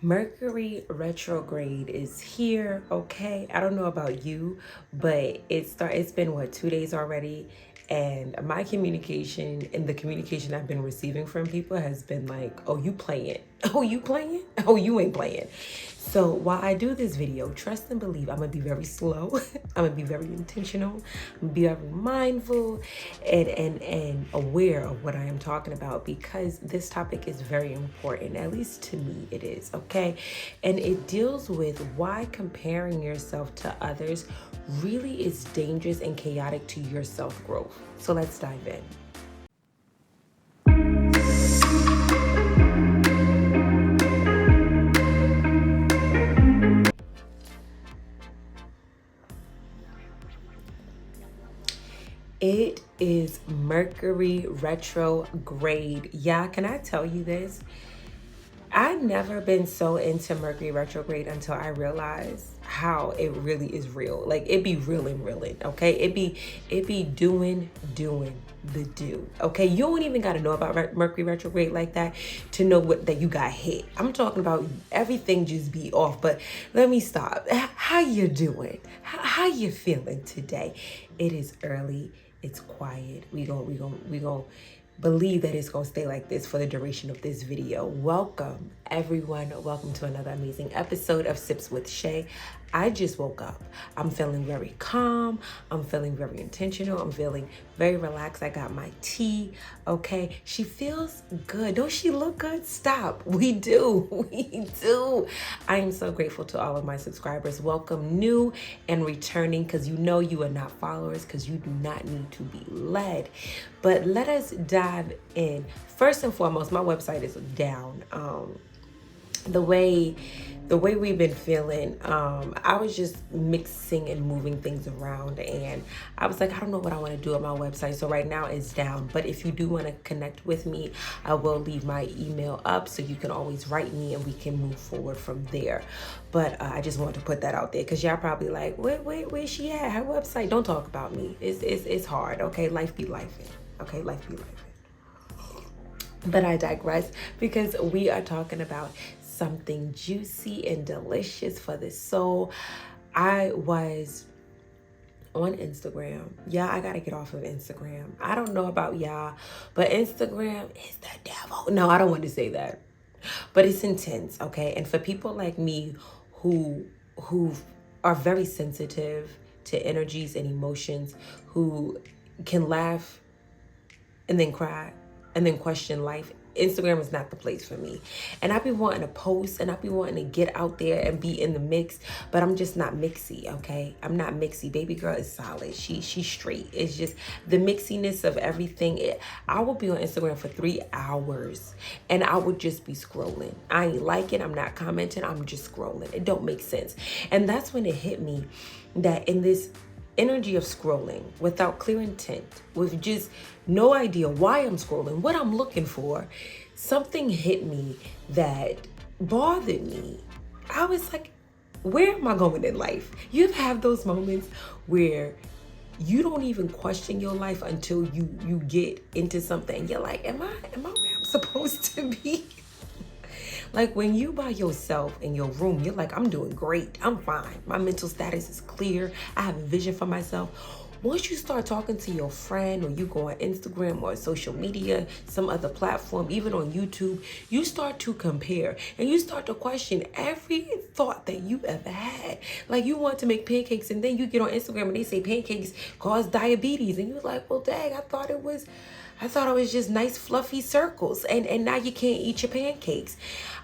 Mercury retrograde is here, okay? I don't know about you, but it's been what, 2 days already, and my communication and the communication I've been receiving from people has been like, "Oh, you playing? Oh, you playing? Oh, you ain't playing." So while I do this video, trust and believe I'm gonna be very slow. I'm gonna be very intentional. I'm gonna be very mindful and aware of what I am talking about, because this topic is very important. At least to me, it is, okay? And it deals with why comparing yourself to others really is dangerous and chaotic to your self-growth. So let's dive in. It is Mercury retrograde. Yeah, can I tell you this? I've never been so into Mercury retrograde until I realized how it really is real. Like, it be reeling, okay? It be doing the do, okay? You don't even got to know about Mercury retrograde like that to know that you got hit. I'm talking about everything just be off. But let me stop. How you doing? How you feeling today? It is early. It's quiet. We gon' believe that it's gonna stay like this for the duration of this video. Welcome everyone. Welcome to another amazing episode of Sips with Shay. I just woke up. I'm feeling very calm. I'm feeling very intentional. I'm feeling very relaxed. I got my tea. Okay. She feels good. Don't she look good? Stop. We do. We do. I am so grateful to all of my subscribers. Welcome new and returning, because you know you are not followers, because you do not need to be led. But let us dive in. First and foremost, my website is down. The way we've been feeling, I was just mixing and moving things around, and I was like, I don't know what I want to do on my website. So right now it's down. But if you do want to connect with me, I will leave my email up, so you can always write me and we can move forward from there. But I just wanted to put that out there, because y'all probably like, where's she at? Her website? Don't talk about me. It's hard, okay? Life be lifing. Okay, life be lifing. But I digress, because we are talking about something juicy and delicious for the soul. I was on Instagram. Yeah, I gotta get off of Instagram. I don't know about y'all, but Instagram is the devil. No, I don't want to say that, but it's intense, okay? And for people like me who are very sensitive to energies and emotions, who can laugh and then cry and then question life, Instagram is not the place for me. And I be wanting to post and I be wanting to get out there and be in the mix, but I'm just not mixy, okay? I'm not mixy. Baby girl is solid. She's straight. It's just the mixiness of everything. I will be on Instagram for 3 hours and I would just be scrolling. I ain't liking, I'm not commenting, I'm just scrolling. It don't make sense. And that's when it hit me that in this energy of scrolling without clear intent, with just no idea why I'm scrolling, what I'm looking for, something hit me that bothered me. I was like, where am I going in life? You have those moments where you don't even question your life until you get into something and you're like, am I where I'm supposed to be? Like, when you by yourself in your room, you're like, I'm doing great. I'm fine. My mental status is clear. I have a vision for myself. Once you start talking to your friend, or you go on Instagram or social media, some other platform, even on YouTube, you start to compare and you start to question every thought that you've ever had. Like, you want to make pancakes and then you get on Instagram and they say pancakes cause diabetes. And you're like, well, dang, I thought it was just nice fluffy circles, and now you can't eat your pancakes.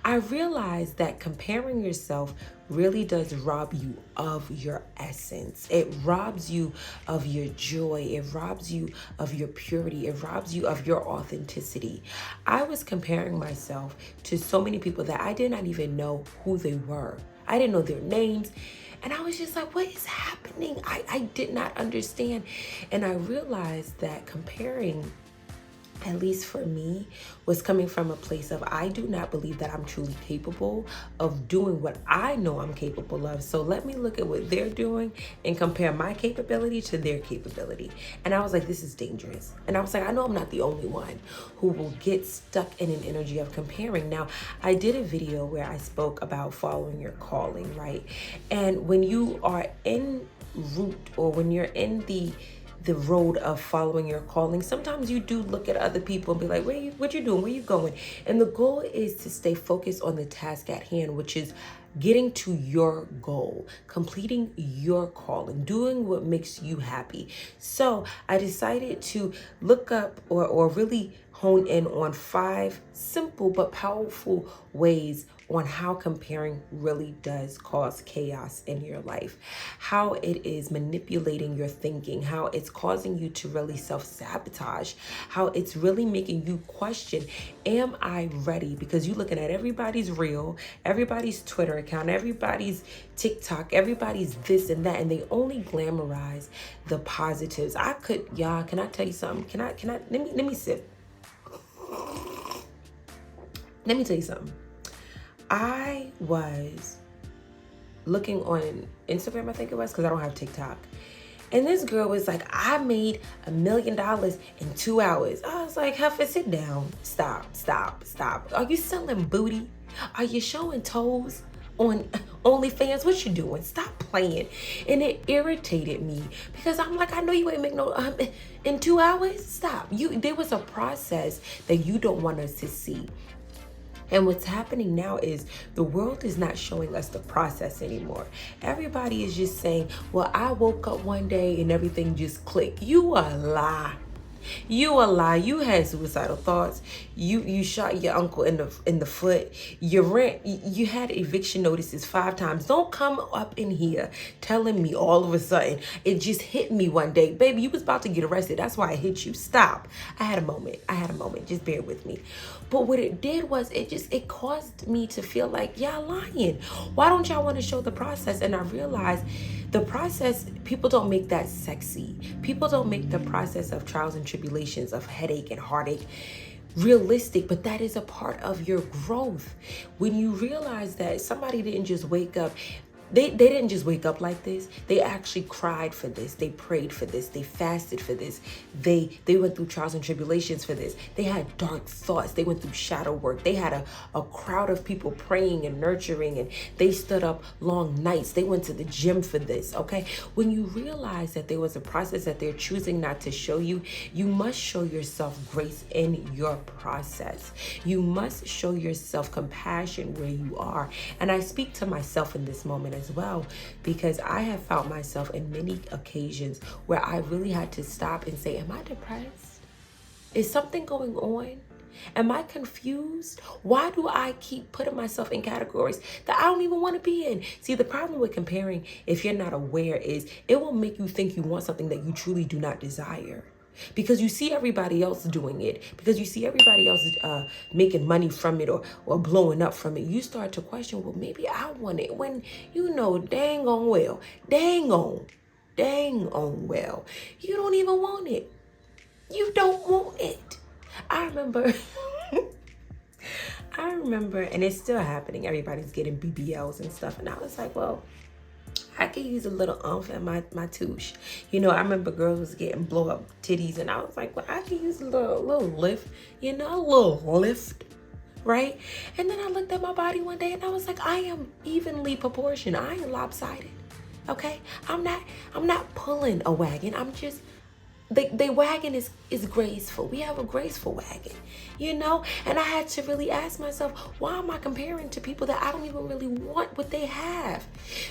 I realized that comparing yourself really does rob you of your essence. It robs you of your joy. It robs you of your purity. It robs you of your authenticity. I was comparing myself to so many people that I did not even know who they were. I didn't know their names. And I was just like, what is happening? I did not understand. And I realized that comparing at least for me, was coming from a place of I do not believe that I'm truly capable of doing what I know I'm capable of. So let me look at what they're doing and compare my capability to their capability. And I was like, this is dangerous. And I was like, I know I'm not the only one who will get stuck in an energy of comparing. Now, I did a video where I spoke about following your calling, right? And when you are en route, or when you're in the road of following your calling, sometimes you do look at other people and be like, what you doing? Where you going? And the goal is to stay focused on the task at hand, which is getting to your goal, completing your calling, doing what makes you happy. So I decided to look up or really hone in on 5 simple but powerful ways on how comparing really does cause chaos in your life, how it is manipulating your thinking, how it's causing you to really self-sabotage, how it's really making you question, am I ready? Because you're looking at everybody's reel, everybody's Twitter account, everybody's TikTok, everybody's this and that, and they only glamorize the positives. Y'all, can I tell you something? Let me sip. Let me tell you something. I was looking on Instagram, I think it was, because I don't have TikTok. And this girl was like, I made $1 million in 2 hours. I was like, Heifer, sit down. Stop. Are you selling booty? Are you showing toes on OnlyFans? What you doing? Stop playing. And it irritated me because I'm like, I know you ain't make no in 2 hours. Stop. There was a process that you don't want us to see. And what's happening now is the world is not showing us the process anymore. Everybody is just saying, well, I woke up one day and everything just clicked. You a lie. You a lie. You had suicidal thoughts. You shot your uncle in the foot. You had eviction notices 5 times. Don't come up in here telling me all of a sudden it just hit me one day. Baby, you was about to get arrested. That's why I hit you. Stop. I had a moment. Just bear with me. But what it did was it caused me to feel like y'all lying. Why don't y'all want to show the process? And I realized the process, people don't make that sexy. People don't make the process of trials and tribulations, of headache and heartache realistic, but that is a part of your growth. When you realize that somebody didn't just wake up, they didn't just wake up like this. They actually cried for this. They prayed for this. They fasted for this. They went through trials and tribulations for this. They had dark thoughts. They went through shadow work. They had a crowd of people praying and nurturing, and they stood up long nights. They went to the gym for this, okay? When you realize that there was a process that they're choosing not to show you, you must show yourself grace in your process. You must show yourself compassion where you are. And I speak to myself in this moment as well, because I have found myself in many occasions where I really had to stop and say, am I depressed? Is something going on? Am I confused? Why do I keep putting myself in categories that I don't even want to be in? See, the problem with comparing, if you're not aware, is it will make you think you want something that you truly do not desire. Because you see everybody else doing it, because you see everybody else making money from it or blowing up from it, you start to question, well, maybe I want it, when you know dang on well, you don't even want it. You don't want it. I remember, and it's still happening, everybody's getting BBLs and stuff, and I was like, well, I could use a little oomph in my touche. You know, I remember girls was getting blow up titties, and I was like, well, I could use a little lift, a little lift, right? And then I looked at my body one day and I was like, I am evenly proportioned. I ain't lopsided, okay? I'm not pulling a wagon. I'm just, the wagon is graceful. We have a graceful wagon, And I had to really ask myself, why am I comparing to people that I don't even really want what they have?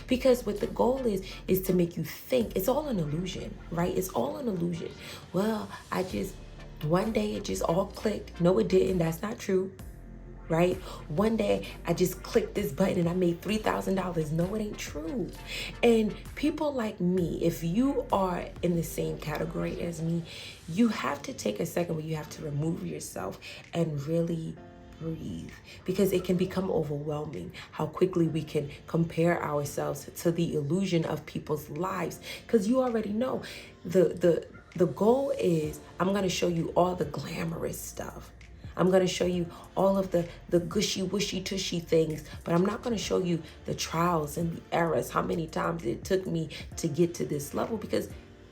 Because what the goal is to make you think. It's all an illusion, right? It's all an illusion. Well, one day it just all clicked. No, it didn't. That's not true. Right? One day I just clicked this button and I made $3,000. No, it ain't true. And people like me, if you are in the same category as me, you have to take a second where you have to remove yourself and really breathe, because it can become overwhelming how quickly we can compare ourselves to the illusion of people's lives. Because you already know the The goal is I'm going to show you all the glamorous stuff. I'm going to show you all of the gushy, wishy, tushy things, but I'm not going to show you the trials and the errors, how many times it took me to get to this level, because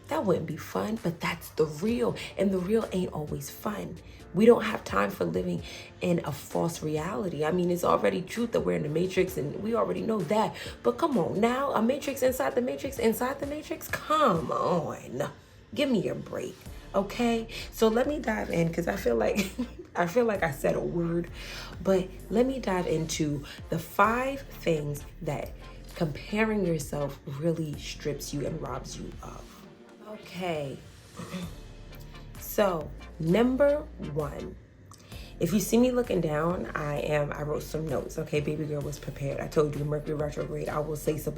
that wouldn't be fun, but that's the real, and the real ain't always fun. We don't have time for living in a false reality. I mean, it's already truth that we're in the matrix, and we already know that, but come on now, a matrix inside the matrix, inside the matrix? Come on, give me a break. Okay, so let me dive in, because I feel like I said a word, but let me dive into the 5 things that comparing yourself really strips you and robs you of. Okay, so number 1. If you see me looking down, I wrote some notes. Okay, baby girl was prepared. I told you Mercury retrograde, I will say so,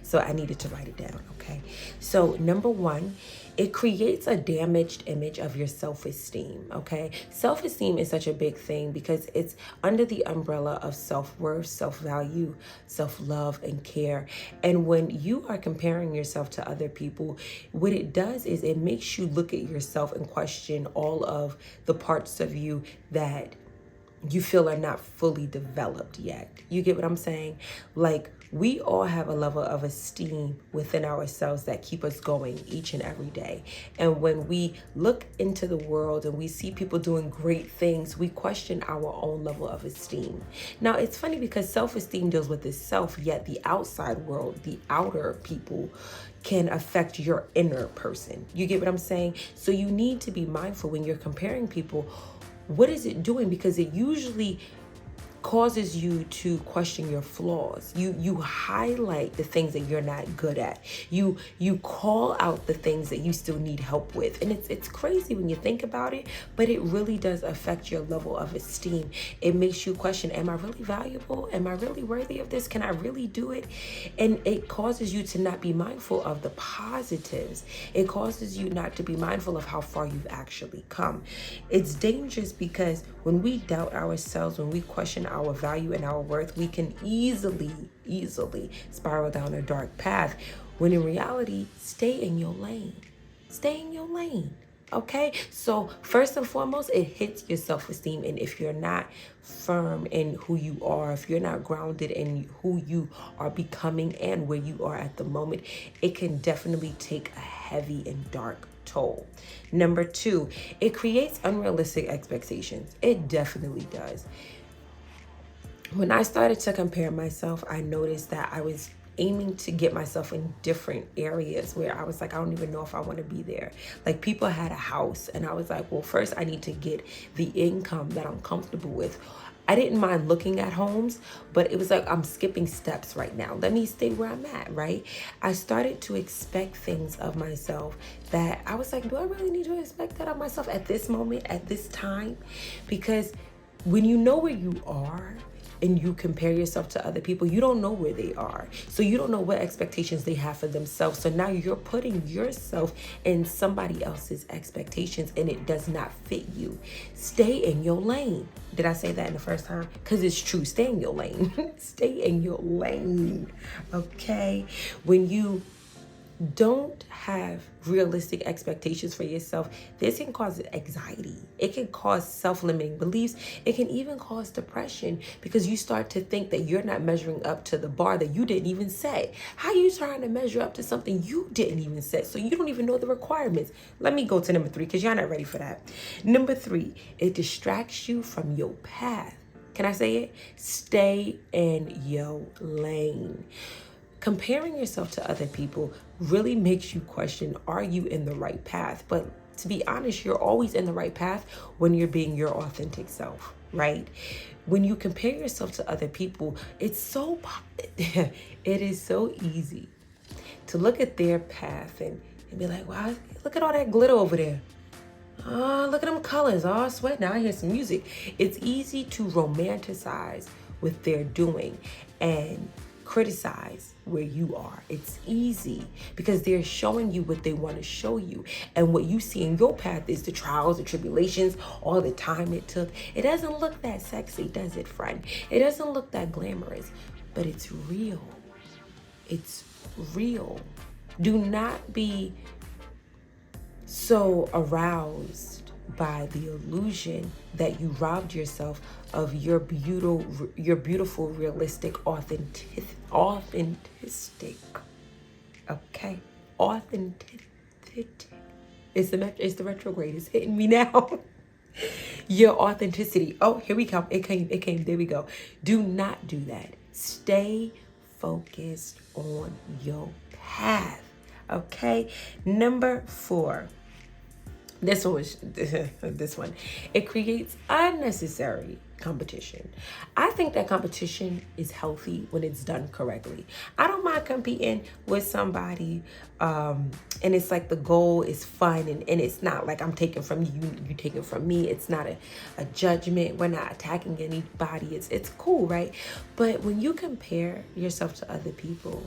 so I needed to write it down, okay? So number 1, it creates a damaged image of your self-esteem, okay? Self-esteem is such a big thing because it's under the umbrella of self-worth, self-value, self-love, and care. And when you are comparing yourself to other people, what it does is it makes you look at yourself and question all of the parts of you that you feel are not fully developed yet. You get what I'm saying? Like, we all have a level of esteem within ourselves that keep us going each and every day. And when we look into the world and we see people doing great things, we question our own level of esteem. Now, it's funny because self-esteem deals with itself, yet the outside world, the outer people, can affect your inner person. You get what I'm saying? So you need to be mindful when you're comparing people. What is it doing? Because it usually causes you to question your flaws. You highlight the things that you're not good at. You call out the things that you still need help with. And it's crazy when you think about it, but it really does affect your level of esteem. It makes you question, am I really valuable? Am I really worthy of this? Can I really do it? And it causes you to not be mindful of the positives. It causes you not to be mindful of how far you've actually come. It's dangerous because when we doubt ourselves, when we question our value and our worth, we can easily spiral down a dark path, when in reality, stay in your lane. Stay in your lane. Okay, so first and foremost, it hits your self-esteem. And if you're not firm in who you are, if you're not grounded in who you are becoming and where you are at the moment, it can definitely take a heavy and dark toll. Number 2, it creates unrealistic expectations. It definitely does. When I started to compare myself, I noticed that I was aiming to get myself in different areas where I was like, I don't even know if I want to be there. Like, people had a house and I was like, well, first I need to get the income that I'm comfortable with. I didn't mind looking at homes, but it was like, I'm skipping steps right now. Let me stay where I'm at, right? I started to expect things of myself that I was like, do I really need to expect that of myself at this moment, at this time? Because when you know where you are, and you compare yourself to other people, you don't know where they are. So you don't know what expectations they have for themselves. So now you're putting yourself in somebody else's expectations and it does not fit you. Stay in your lane. Did I say that in the first time? Because it's true. Stay in your lane. Stay in your lane. Okay? When you don't have realistic expectations for yourself, this can cause anxiety. It can cause self-limiting beliefs. It can even cause depression because you start to think that you're not measuring up to the bar that you didn't even set. How are you trying to measure up to something you didn't even set? So you don't even know the requirements. Let me go to number 3 because y'all not ready for that. Number 3, it distracts you from your path. Can I say it? Stay in your lane. Comparing yourself to other people really makes you question, are you in the right path? But to be honest, you're always in the right path when you're being your authentic self, right? When you compare yourself to other people, it is so easy to look at their path and be like, wow, look at all that glitter over there. Oh, look at them colors. Oh, sweat. Now I hear some music. It's easy to romanticize what they're doing and criticize where you are. It's easy because they're showing you what they want to show you. And what you see in your path is the trials, the tribulations, all the time it took. It doesn't look that sexy, does it, friend? It doesn't look that glamorous, but it's real. It's real. Do not be so aroused by the illusion that you robbed yourself of your beautiful, realistic, authentic. Okay, authentic. It's the retrograde. It's hitting me now. Your authenticity. Oh, here we come. It came. There we go. Do not do that. Stay focused on your path. Okay. Number 4. This one was this one. It creates unnecessary competition. I think that competition is healthy when it's done correctly. I don't mind competing with somebody, and it's like the goal is fun, and it's not like I'm taking from you, you taking from me. It's not a judgment. We're not attacking anybody. It's cool, right? But when you compare yourself to other people,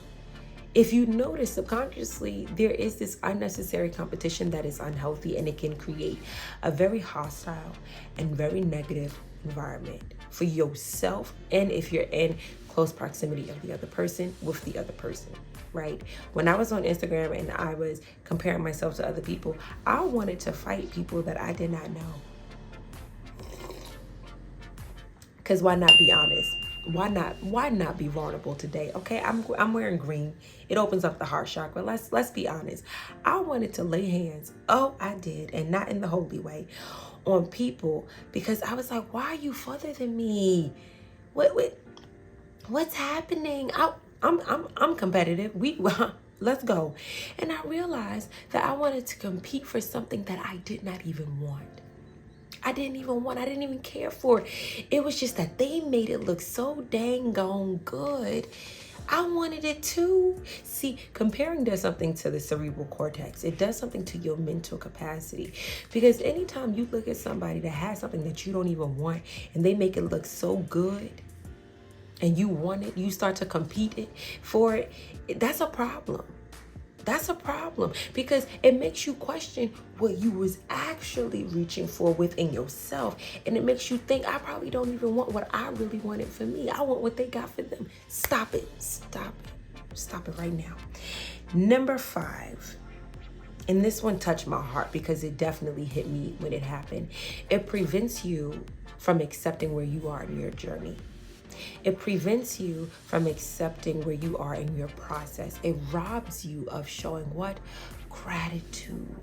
if you notice subconsciously, there is this unnecessary competition that is unhealthy, and it can create a very hostile and very negative environment for yourself, and if you're in close proximity of the other person with the other person, right? When I was on Instagram and I was comparing myself to other people, I wanted to fight people that I did not know. Because why not be honest? Why not be vulnerable today? Okay, I'm wearing green. It opens up the heart chakra. Let's be honest. I wanted to lay hands. Oh, I did, and not in the holy way, on people, because I was like, why are you further than me? What's happening? I'm competitive. Let's go. And I realized that I wanted to compete for something that I did not even want. I didn't even care for it. It was just that they made it look so dang gone good. I wanted it too. See, comparing does something to the cerebral cortex. It does something to your mental capacity. Because anytime you look at somebody that has something that you don't even want and they make it look so good and you want it, you start to compete for it, that's a problem. That's a problem, because it makes you question what you was actually reaching for within yourself. And it makes you think, I probably don't even want what I really wanted for me. I want what they got for them. Stop it. Stop it. Stop it right now. Number 5. And this one touched my heart because it definitely hit me when it happened. It prevents you from accepting where you are in your journey. It prevents you from accepting where you are in your process. It robs you of showing what? Gratitude.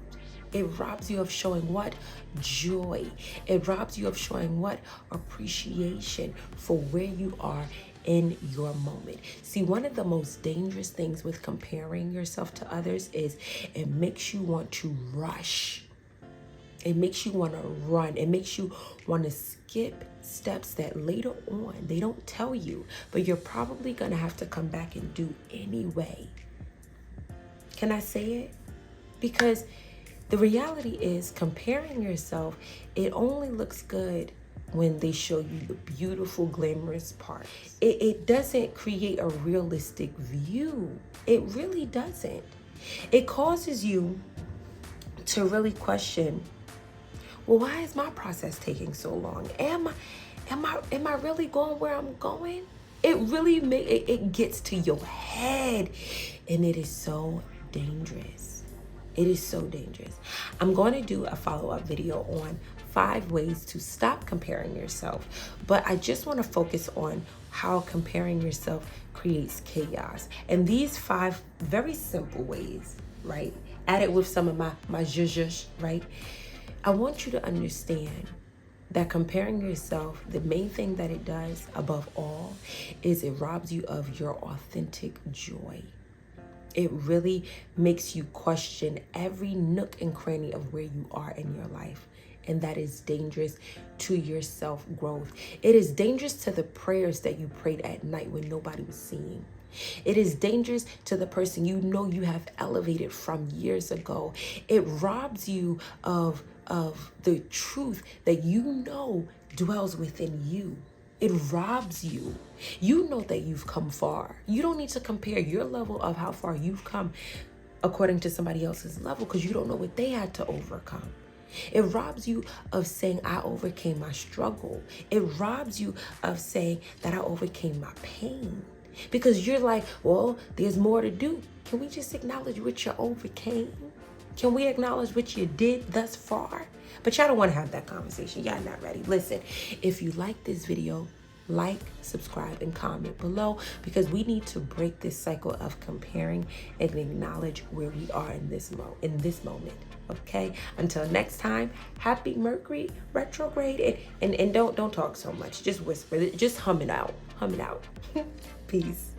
It robs you of showing what? Joy. It robs you of showing what? Appreciation for where you are in your moment. See, one of the most dangerous things with comparing yourself to others is it makes you want to rush. It makes you want to run. It makes you want to skip steps that later on they don't tell you, but you're probably going to have to come back and do anyway. Can I say it? Because the reality is, comparing yourself, it only looks good when they show you the beautiful, glamorous part. It doesn't create a realistic view. It really doesn't. It causes you to really question, well, why is my process taking so long? Am I really going where I'm going? It really it gets to your head, and it is so dangerous. It is so dangerous. I'm going to do a follow-up video on 5 ways to stop comparing yourself, but I just want to focus on how comparing yourself creates chaos. And these 5 very simple ways, right? Added with some of my zhuzh, right? I want you to understand that comparing yourself, the main thing that it does above all is it robs you of your authentic joy. It really makes you question every nook and cranny of where you are in your life. And that is dangerous to your self-growth. It is dangerous to the prayers that you prayed at night when nobody was seeing. It is dangerous to the person you know you have elevated from years ago. It robs you of the truth that you know dwells within you. It robs you. You know that you've come far. You don't need to compare your level of how far you've come according to somebody else's level, because you don't know what they had to overcome. It robs you of saying, I overcame my struggle. It robs you of saying that I overcame my pain. Because you're like, well, there's more to do. Can we just acknowledge what you overcame? Can we acknowledge what you did thus far? But y'all don't want to have that conversation. Y'all not ready. Listen, if you like this video, like, subscribe, and comment below, because we need to break this cycle of comparing and acknowledge where we are in this moment. Okay? Until next time, happy Mercury retrograde, and don't talk so much. Just whisper. Just hum it out. Hum it out. Peace.